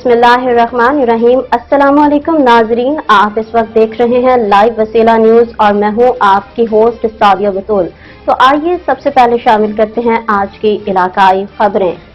बिस्मिल्लाहिर्रहमानिर्रहीम। अस्सलामुअलैकुम नाजरीन, आप इस वक्त देख रहे हैं लाइव वसीला न्यूज और मैं हूं आपकी होस्ट सादिया बतूल। तो आइए सबसे पहले शामिल करते हैं आज की इलाकाई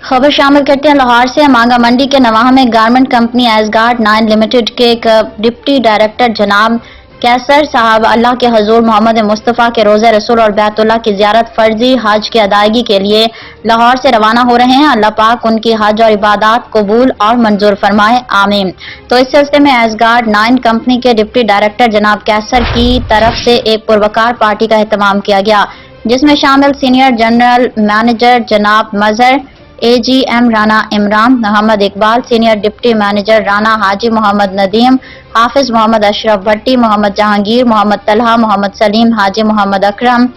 खबर शामिल करते हैं लाहौर से। मांगा मंडी के नवाह में गारमेंट कंपनी एसगार्ड 9 लिमिटेड के एक डिप्टी डायरेक्टर जनाब कैसर साहब अल्लाह के हजूर मोहम्मद मुस्तफ़ा के रोज़े रसूल और बैतुल्लाह की ज़ियारत फर्जी हज की अदायगी के लिए लाहौर से रवाना हो रहे हैं। अल्लाह पाक उनकी हज और इबादत कबूल और मंजूर फरमाए, आमीन। तो इस सिलसिले में एसगार्ड 9 कंपनी के डिप्टी डायरेक्टर जनाब कैसर की तरफ से एक पुरवकार पार्टी का एहतमाम किया गया, जिसमें शामिल सीनियर जनरल मैनेजर जनाब Mazhar, AGM Rana Imran, Mohammad Iqbal, senior deputy manager Rana Haji Mohammad Nadeem, Hafiz Mohammad Ashraf Bhatti, Mohammad Jahangir, Mohammad Talha, Mohammad Saleem, Haji Mohammad Akram,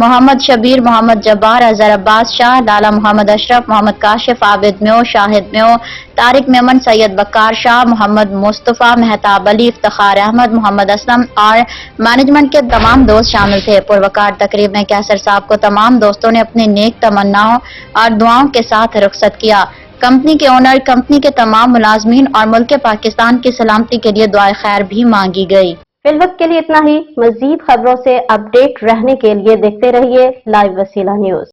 Mohammad Shabbir, Mohammad Jabbar, Azhar Abbas Shah, Lala Mohammad Ashraf, Mohammad Kashif, Abid Mayo, Shahid Mayo, Tariq Memon, Syed Baqar Shah, Mohammad Mustafa, Mehtab Ali, Iftikhar Ahmed, Mohammad Aslam और मैनेजमेंट के तमाम दोस्त शामिल थे। पुरवकार तकरीब में कैसर साहब को तमाम दोस्तों ने अपनी नेक तमन्नाओं और दुआओं के साथ रुखसत किया। कंपनी के ओनर, कंपनी के तमाम मुलाजमीन और मुल्क पाकिस्तान की सलामती के लिए दुआए खैर भी मांगी गई। फिलवक्त के लिए इतना ही। मजीद खबरों से अपडेट रहने के लिए देखते रहिए लाइव वसीला न्यूज।